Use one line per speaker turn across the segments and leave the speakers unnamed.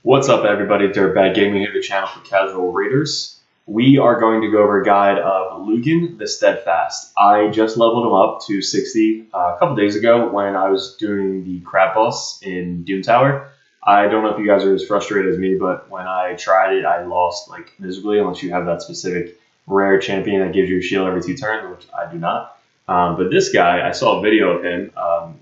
What's up, everybody? Dirtbag Gaming here, the channel for casual raiders. We are going to go over a guide of Lugan the Steadfast. I just leveled him up to 60 a couple days ago when I was doing the crab boss in DOOMTOWER. I don't know if you guys are as frustrated as me, but when I tried it, I lost like miserably unless you have that specific rare champion that gives you a shield every 2 turns, which I do not. But this guy, I saw a video of him,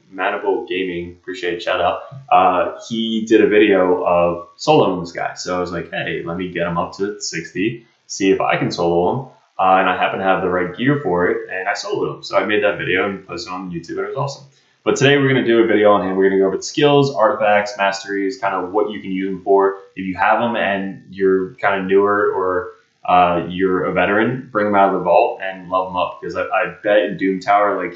Manable Gaming, appreciate it, shout out. He did a video of soloing this guy. So I was like, hey, let me get him up to 60, see if I can solo him. And I happen to have the right gear for it, and I soloed him. So I made that video and posted it on YouTube, and it was awesome. But today we're going to do a video on him. We're going to go over the skills, artifacts, masteries, kind of what you can use them for. If you have them and you're kind of newer or you're a veteran, bring them out of the vault and level them up, because I bet in DOOMTOWER, like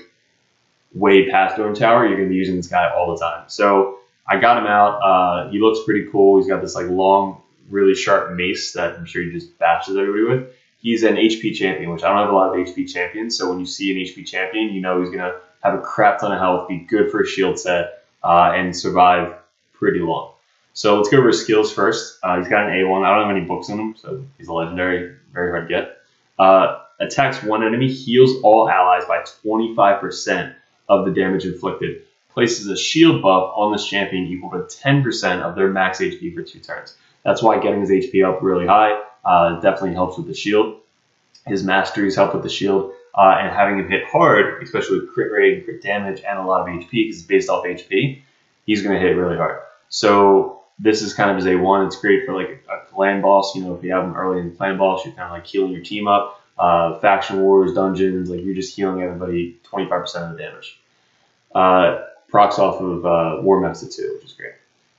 way past DOOMTOWER, you're going to be using this guy all the time. So I got him out. He looks pretty cool. He's got this like long, really sharp mace that I'm sure he just bashes everybody with. He's an HP champion, which I don't have a lot of HP champions. So when you see an HP champion, you know he's going to have a crap ton of health, be good for a shield set, and survive pretty long. So let's go over his skills first. He's got an A1. I don't have any books on him, so he's a legendary, very hard to get. Attacks one enemy, heals all allies by 25% of the damage inflicted. Places a shield buff on this champion equal to 10% of their max HP for 2 turns. That's why getting his HP up really high definitely helps with the shield. His masteries help with the shield. And having him hit hard, especially with crit rate, crit damage, and a lot of HP, because it's based off HP, he's going to hit really hard. So this is kind of his A1. It's great for like a clan boss. You know, if you have him early in the clan boss, you're kind of like healing your team up. Faction wars, dungeons, like you're just healing everybody 25% of the damage. Procs off of War Master 2, which is great.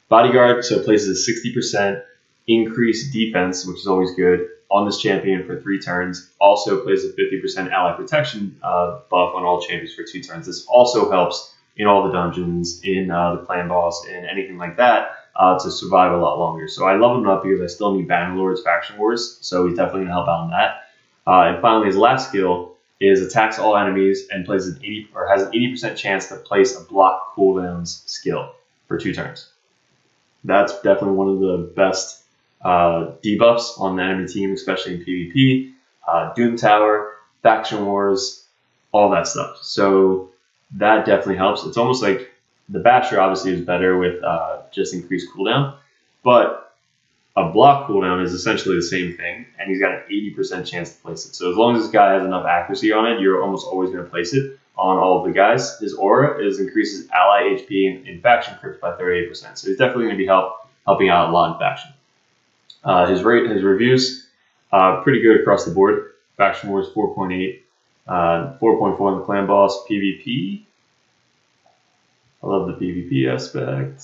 Bodyguard, so places a 60% increased defense, which is always good, on this champion for 3 turns. Also plays a 50% ally protection buff on all champions for 2 turns. This also helps in all the dungeons, in the clan boss, and anything like that to survive a lot longer. So I love him up because I still need Bannerlord's Faction Wars, so he's definitely going to help out on that. And finally, his last skill is attacks all enemies and plays has an 80% chance to place a block cooldowns skill for 2 turns. That's definitely one of the best debuffs on the enemy team, especially in PvP, DOOMTOWER, Faction Wars, all that stuff. So that definitely helps. It's almost like the Basher obviously is better with just increased cooldown, but a block cooldown is essentially the same thing, and he's got an 80% chance to place it. So as long as this guy has enough accuracy on it, you're almost always going to place it on all of the guys. His aura increases ally HP in faction crits by 38%. So he's definitely going to be helping out a lot in faction. His reviews, pretty good across the board. Faction Wars 4.8, 4.4 in the clan boss. PvP, I love the PvP aspect.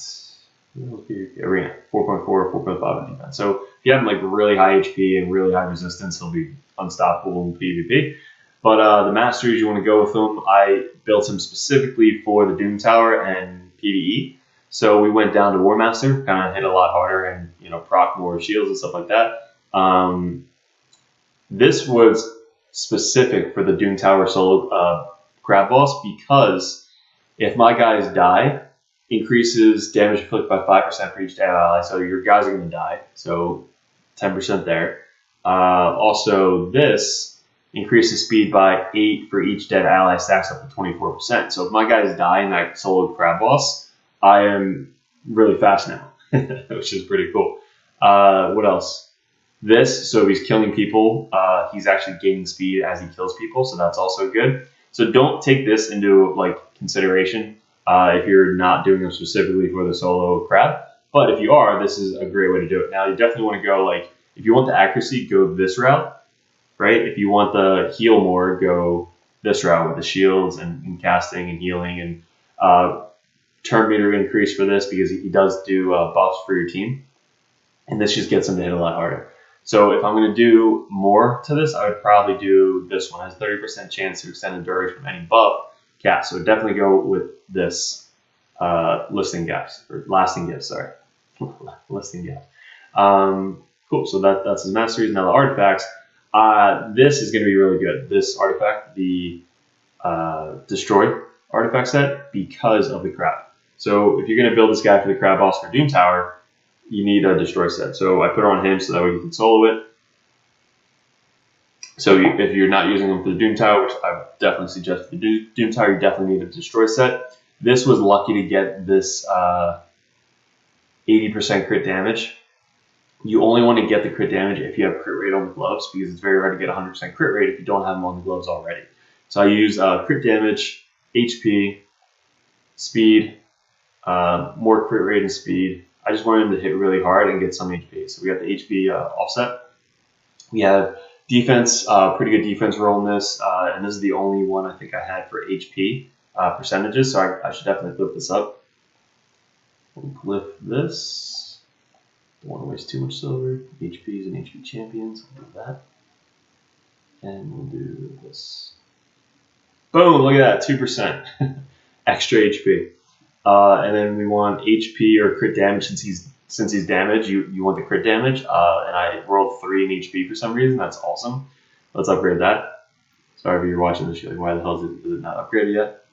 Arena 4.4, 4.5 in defense. So if you have him like really high HP and really high resistance, he'll be unstoppable in PvP. But the masteries, you want to go with him. I built him specifically for the DOOMTOWER and PvE. So we went down to War Master, kind of hit a lot harder, and proc more shields and stuff like that. This was specific for the DOOMTOWER solo crab boss, because if my guys die, increases damage inflicted by 5% for each dead ally, so your guys are going to die, so 10% there. Also, this increases speed by 8 for each dead ally, stacks up to 24%. So if my guys die in that solo crab boss, I am really fast now, which is pretty cool. What else? This, so if he's killing people, he's actually gaining speed as he kills people, so that's also good. So don't take this into like consideration if you're not doing them specifically for the solo crab. But if you are, this is a great way to do it. Now, you definitely want to go, like, if you want the accuracy, go this route, right? If you want the heal more, go this route with the shields and casting and healing. And turn meter increase for this, because he does do buffs for your team. And this just gets him to hit a lot harder. So if I'm going to do more to this, I would probably do this one. It has 30% chance to extend the duration of any buff cast. So definitely go with this lasting gifts. Listing gifts. Cool. So that's his masteries. Now the artifacts. This is going to be really good. This artifact, the destroy artifact set, because of the crab. So if you're going to build this guy for the crab boss for DOOMTOWER, you need a destroy set. So I put it on him so that way you can solo it. So if you're not using them for the Doom Tower, which I definitely suggest for the Doom Tower, you definitely need a destroy set. This was lucky to get this 80% crit damage. You only want to get the crit damage if you have crit rate on the gloves, because it's very hard to get 100% crit rate if you don't have them on the gloves already. So I use crit damage, HP, speed, more crit rate and speed. I just wanted him to hit really hard and get some HP. So we got the HP offset. We have defense, pretty good defense roll in this, and this is the only one I think I had for HP percentages, so I should definitely lift this up. We'll lift this. Don't want to waste too much silver. HPs and HP champions, we'll do that. And we'll do this. Boom, look at that, 2%. Extra HP. And then we want HP or crit damage since he's damaged. You want the crit damage. And I rolled 3 in HP for some reason. That's awesome. Let's upgrade that. Sorry if you're watching this, you're like, why the hell is it not upgraded yet?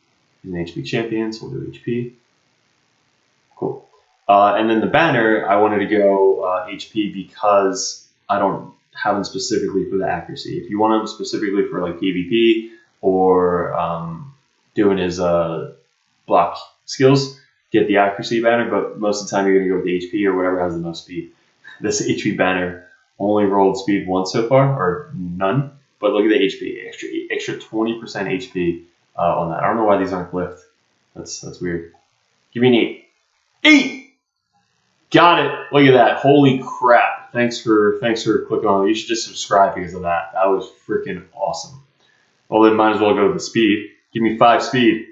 He's an HP champion, so we'll do HP. Cool. And then the banner, I wanted to go HP because I don't have them specifically for the accuracy. If you want them specifically for like PvP or doing his block skills, get the accuracy banner, but most of the time you're going to go with the HP or whatever has the most speed. This HP banner only rolled speed once so far, or none, but look at the HP, extra 20% HP on that. I don't know why these aren't glyphed. That's weird. Give me an 8. 8! Got it! Look at that. Holy crap. Thanks for clicking on it. You should just subscribe because of that. That was freaking awesome. Well, then might as well go with the speed. Give me 5 speed.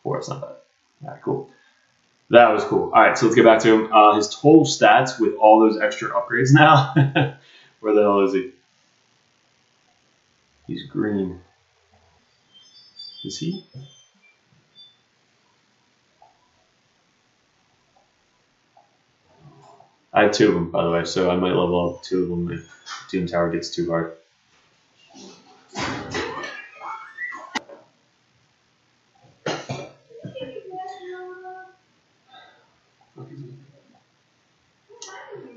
4, that's not bad. Alright, cool. That was cool. Alright, so let's get back to him. His total stats with all those extra upgrades now. Where the hell is he? He's green. Is he? I have 2 of them, by the way, so I might level up 2 of them if Doom Tower gets too hard.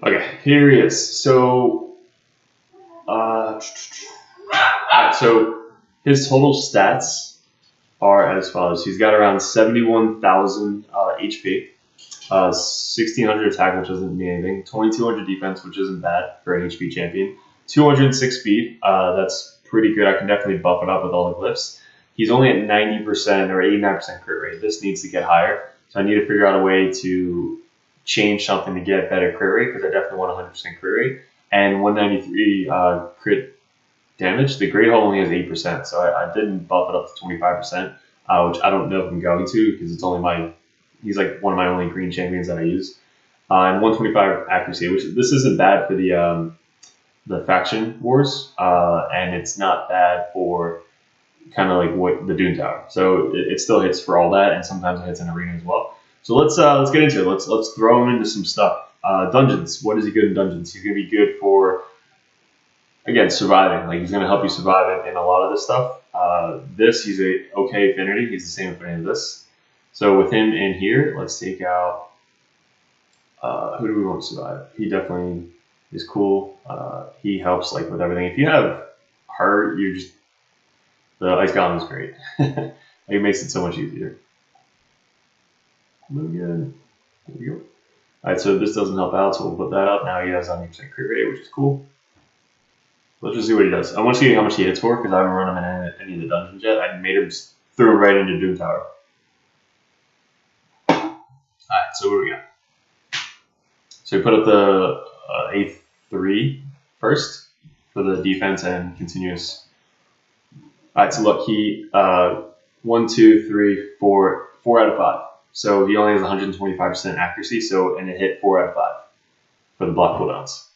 Okay, here he is. So, alright, so his total stats are as follows. He's got around 71,000 HP, 1,600 attack, which doesn't mean anything, 2,200 defense, which isn't bad for an HP champion, 206 speed, that's pretty good. I can definitely buff it up with all the glyphs. He's only at 90% or 89% crit rate. This needs to get higher, so I need to figure out a way to change something to get better crit rate, because I definitely want 100% crit rate. And 193 crit damage. The Great Hole only has 8%, so I didn't buff it up to 25%, which I don't know if I'm going to, because it's only he's like one of my only green champions that I use. And 125 accuracy, which this isn't bad for the faction wars, and it's not bad for kind of like what the Doom Tower. So it still hits for all that, and sometimes it hits in arena as well. So let's get into it. Let's throw him into some stuff. Dungeons. What is he good in dungeons? He's gonna be good for, again, surviving. Like, he's gonna help you survive in a lot of this stuff. He's a okay affinity. He's the same affinity as this. So with him in here, let's take out. Who do we want to survive? He definitely is cool. He helps like with everything. If you have heart, the Ice Golem is great. Like, it makes it so much easier. Logan. There we go. Alright, so this doesn't help out, so we'll put that up. Now he has 100% crit rate, which is cool. Let's just see what he does. I want to see how much he hits for, because I haven't run him in any of the dungeons yet. I made him throw him right into Doom Tower. Alright, so what do we got? So we put up the A3 first for the defense and continuous. Alright, so look, he 1, 2, 3, 4 out of 5. So he only has 125% accuracy, and it hit 4 out of 5 for the block cooldowns.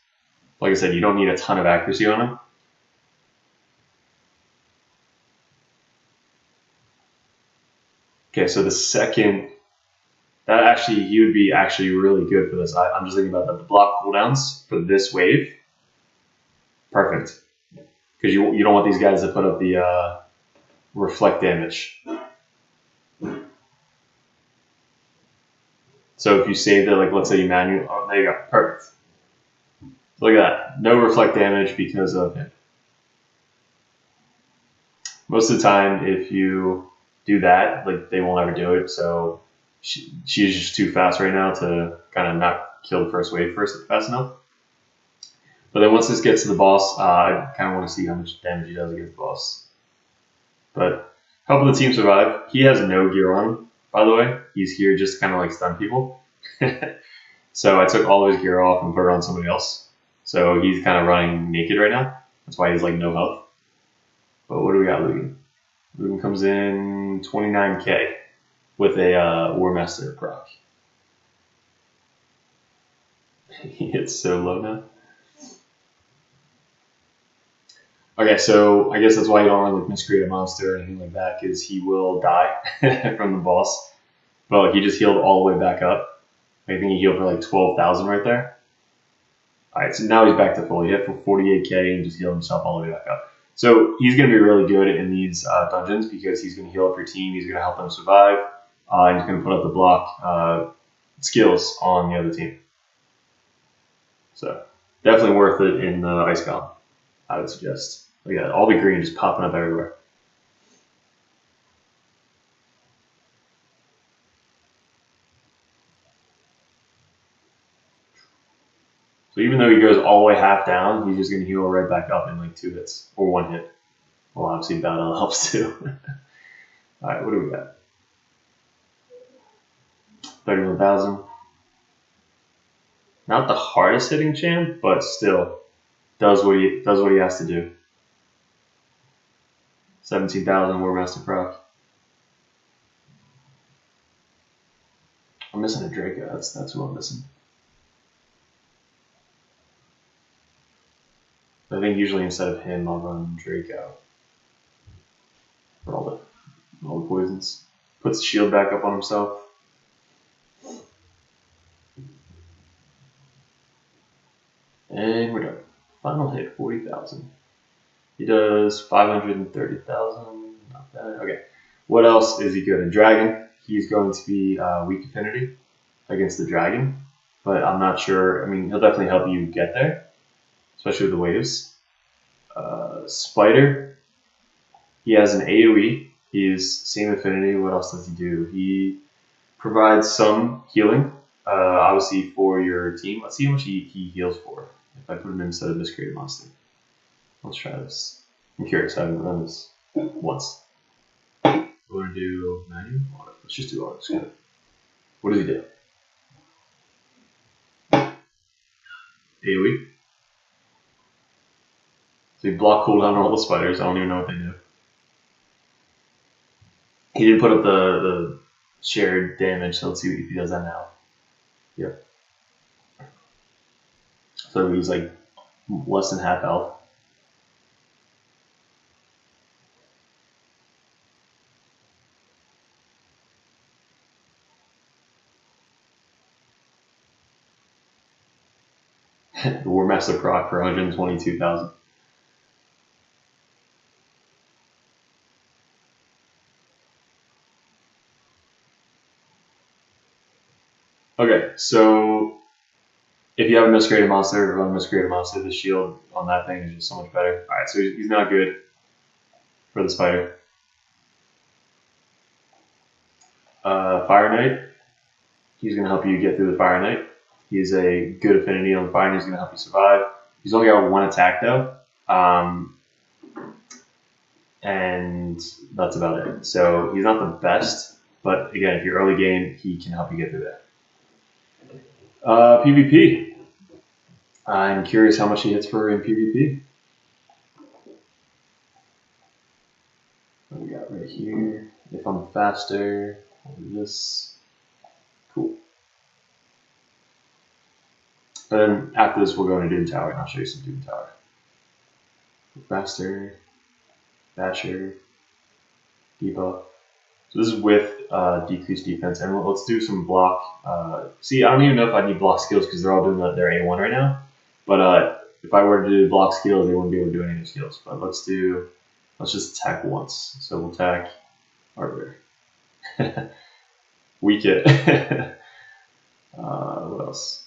Like I said, you don't need a ton of accuracy on him. Okay, so the second, he would be actually really good for this. I'm just thinking about the block cooldowns for this wave. Perfect. Because you don't want these guys to put up the reflect damage. So if you saved it, like let's say you manually, oh, there you go, perfect. Look at that, no reflect damage because of him. Most of the time, if you do that, like they won't ever do it. So she's just too fast right now to kind of not kill the first wave first fast enough. But then once this gets to the boss, I kind of want to see how much damage he does against the boss. But helping the team survive. He has no gear on him, by the way. He's here just to kind of like stun people. So I took all of his gear off and put it on somebody else. So he's kind of running naked right now. That's why he's like no health. But what do we got, Lugan? Lugan comes in 29k with a War Master proc. He hits so low now. Okay, so I guess that's why you don't want to like miscreate a monster or anything like that, because he will die from the boss. But like, he just healed all the way back up. I think he healed for like 12,000 right there. Alright, so now he's back to full. He hit for 48k and just healed himself all the way back up. So he's going to be really good in these dungeons because he's going to heal up your team, he's going to help them survive, and he's going to put up the block skills on the other team. So definitely worth it in the Ice Golem, I would suggest. Look at that, all the green just popping up everywhere. So even though he goes all the way half down, he's just going to heal right back up in like 2 hits, or 1 hit. Well, obviously battle helps too. Alright, what do we got? 31,000. Not the hardest hitting champ, but still does what he has to do. 17,000 War Master proc. I'm missing a Draco. That's who I'm missing. I think usually instead of him, I'll run Draco for all the poisons. Puts the shield back up on himself. And we're done. Final hit, 40,000. He does 530,000. Not bad. Okay. What else is he good in? Dragon. He's going to be weak affinity against the dragon, but I'm not sure. I mean, he'll definitely help you get there, especially with the waves. Spider. He has an AoE. He's same affinity. What else does he do? He provides some healing, obviously for your team. Let's see how much he heals for. If I put him instead of this creative monster. Let's try this. I'm curious. I haven't done this once. We want to do manual? Let's just do auto. Good. What does he do? AoE. So you block cooldown on all the spiders. I don't even know what they do. He didn't put up the shared damage, so let's see if he does that now. Yep. So he's like less than half health. The War Master proc for 122,000. Okay, so if you have a miscreated monster, run miscreated monster. The shield on that thing is just so much better. Alright, so he's not good for the spider. Fire Knight. He's going to help you get through the Fire Knight. He's a good affinity on the fire, and he's going to help you survive. He's only got 1 attack though, and that's about it. So he's not the best, but again, if you're early game, he can help you get through that. PvP. I'm curious how much he hits for in PvP. What we got right here? If I'm faster, I'll do this. Cool. And then after this, we'll go into DOOMTOWER, and I'll show you some DOOMTOWER. Faster, Basher, debuff. So this is with decreased defense, and let's do some block. See, I don't even know if I need block skills because they're all doing their A1 right now. But if I were to do block skills, they wouldn't be able to do any of the skills. But let's just attack once. So we'll attack Arbiter. Weak it. What else?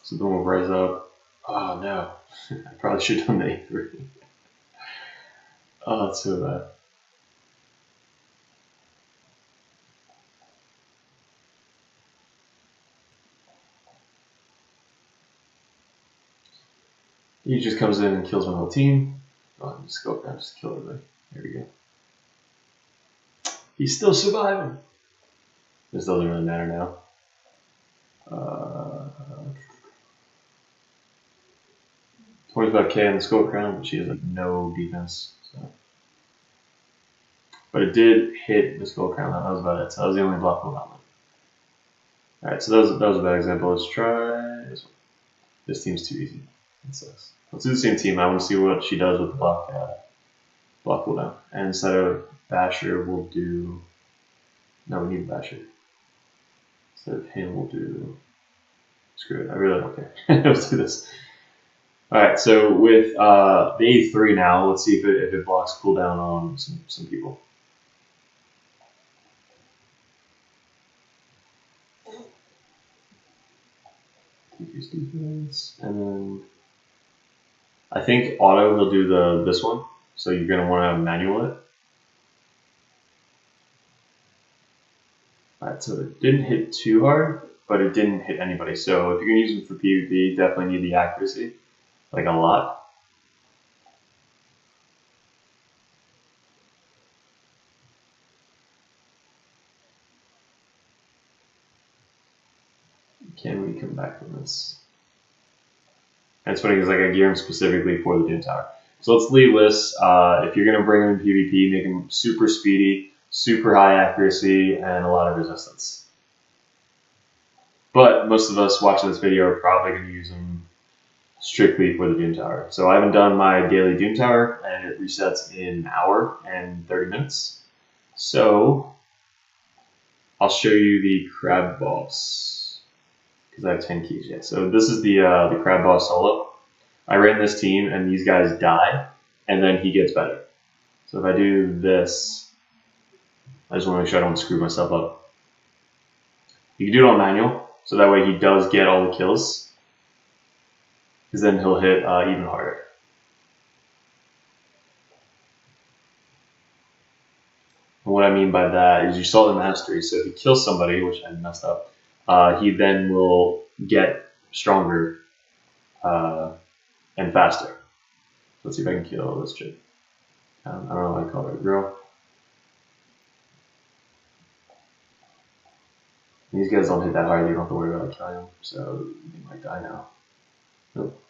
So then we'll rise up. Oh no, I probably should have done the A3. Oh, that's so bad. He just comes in and kills my whole team. Oh, just go around, just kill everybody. There we go. He's still surviving. This doesn't really matter now. 25k on the skull crown, but she has like no defense. So. But it did hit the skull crown. That was about it. So that was the only block on that one. Alright, so that was a bad example. Let's try this one. This team's too easy. It sucks. Let's do the same team. I want to see what she does with the block cooldown. And instead of Basher, we'll do. No, we need Basher. Instead of him, we'll do. Screw it. I really don't care. Let's do this. Alright, so with the A3 now, let's see if it blocks cooldown on some people. Decrease defense, and then I think auto he'll do this one, so you're gonna want to manual it. Alright, so it didn't hit too hard, but it didn't hit anybody. So if you're gonna use them for PvP, definitely need the accuracy, like a lot. Can we come back from this? And it's funny because like I gear him specifically for the Doomtower. So let's leave this. If you're gonna bring him in PvP, make him super speedy, super high accuracy, and a lot of resistance. But most of us watching this video are probably gonna use him strictly for the Doomtower. So I haven't done my daily Doomtower, and it resets in an hour and 30 minutes. So I'll show you the crab boss because I have 10 keys yet. So this is the crab boss solo. I ran this team, and these guys die, and then he gets better. So if I do this, I just want to make sure I don't screw myself up. You can do it on manual, so that way he does get all the kills, because then he'll hit even harder. And what I mean by that is you saw the Masteries, so if you kill somebody, which I messed up, he then will get stronger and faster. Let's see if I can kill this chick. I don't know what I call her, girl. These guys don't hit that hard, you don't have to worry about killing them, so they might die now. Nope.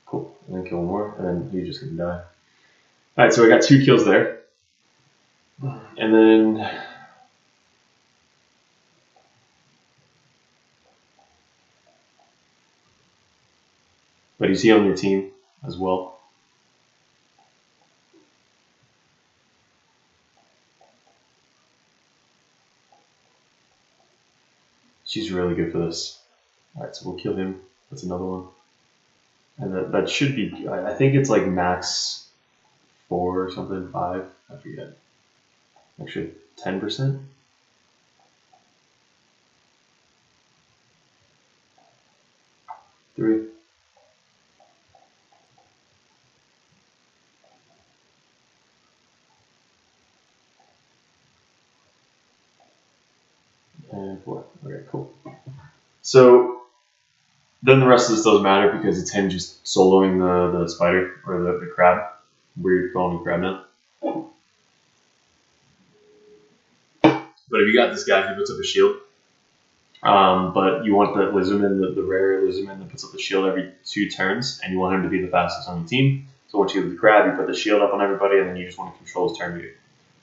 Cool, and then kill one more, and then he's just gonna die. Alright, so I got 2 kills there. And then but is he on your team as well? She's really good for this. Alright, so we'll kill him. That's another one. And that should be, I think it's like max 4 or something, 5, I forget. Actually, 10%? Three. And 4. Okay, cool. So then the rest of this doesn't matter because it's him just soloing the spider or the crab. We're calling him crab now. But if you got this guy who puts up a shield, but you want the Lizardman, the rare Lizardman that puts up the shield every 2 turns, and you want him to be the fastest on the team. So once you get the crab, you put the shield up on everybody, and then you just want to control his turn meter.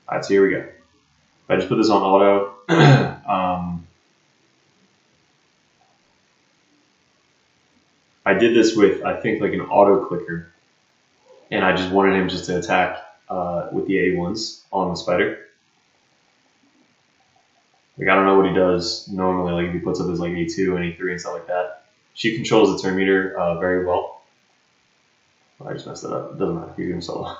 Alright, so here we go. If I just put this on auto, I did this with, I think, like an auto clicker, and I just wanted him just to attack with the A1s on the spider. Like, I don't know what he does normally, like if he puts up his like A2 and A3 and stuff like that. She controls the turn meter very well. I just messed that up. It doesn't matter. He's going solo.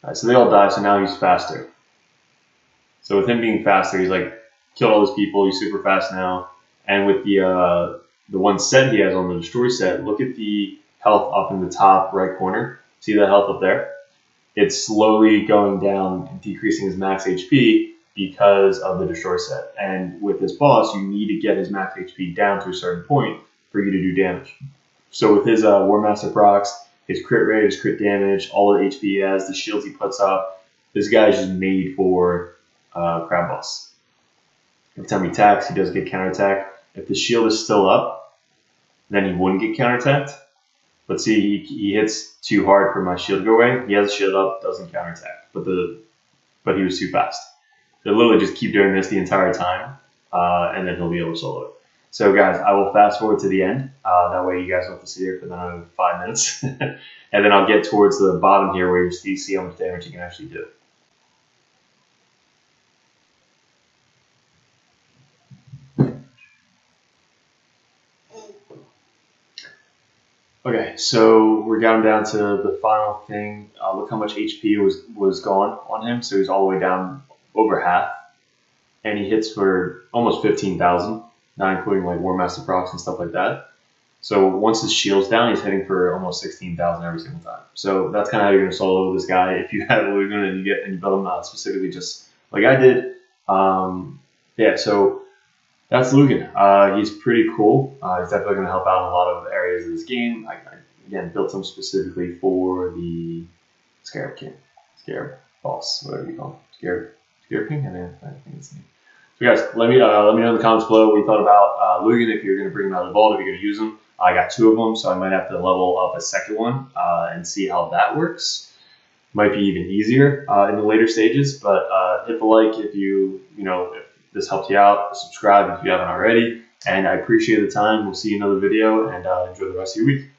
Alright, so they all die, so now he's faster. So with him being faster, he's like killed all those people. He's super fast now. And with the one set he has on the destroy set, look at the health up in the top right corner. See that health up there? It's slowly going down and decreasing his max HP because of the destroy set. And with this boss, you need to get his max HP down to a certain point for you to do damage. So with his War Master procs, his crit rate, his crit damage, all the HP he has, the shields he puts up, this guy is just made for crab boss. Every time he attacks, he does get counterattack. If the shield is still up, then he wouldn't get counterattacked. But see, he hits too hard for my shield to go away. He has a shield up, doesn't counterattack, but he was too fast. He'll literally just keep doing this the entire time, and then he'll be able to solo it. So guys, I will fast forward to the end. That way you guys don't have to sit here for another 5 minutes. And then I'll get towards the bottom here where you see how much damage you can actually do. Okay, so we're down to the final thing. Look how much HP was gone on him. So he's all the way down over half. And he hits for almost 15,000, not including like War Master procs and stuff like that. So once his shield's down, he's hitting for almost 16,000 every single time. So that's kind of how you're gonna solo this guy if you have Lugan and you build him specifically just like I did. Yeah, so that's Lugan. He's pretty cool. He's definitely gonna help out in a lot of areas of this game. I again built him specifically for the Scarab King, Scarab Boss, whatever you call him, Scarab King. I think it's neat. So guys, let me know in the comments below what you thought about Lugan, if you're going to bring him out of the vault, if you're going to use him. I got 2 of them, so I might have to level up a second one and see how that works. Might be even easier in the later stages, but hit the like if if this helped you out. Subscribe if you haven't already, and I appreciate the time. We'll see you in another video, and enjoy the rest of your week.